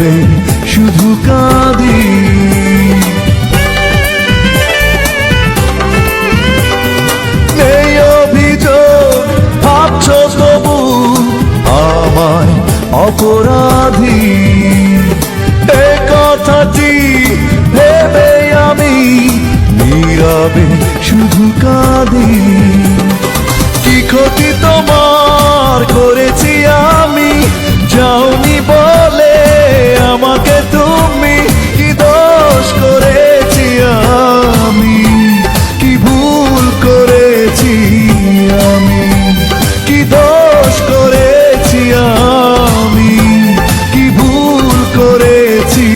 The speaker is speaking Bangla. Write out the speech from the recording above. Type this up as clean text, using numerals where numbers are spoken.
নীরবে শুধু কাঁদি। নেই অভিযোগ ভাবছো তবু আমায় অপরাধী, এ কথাটি ভেবে আমি নীরবে শুধু কাঁদি। কি ক্ষতি তোমার করেছি আমি, যাওনি বলে আমাকে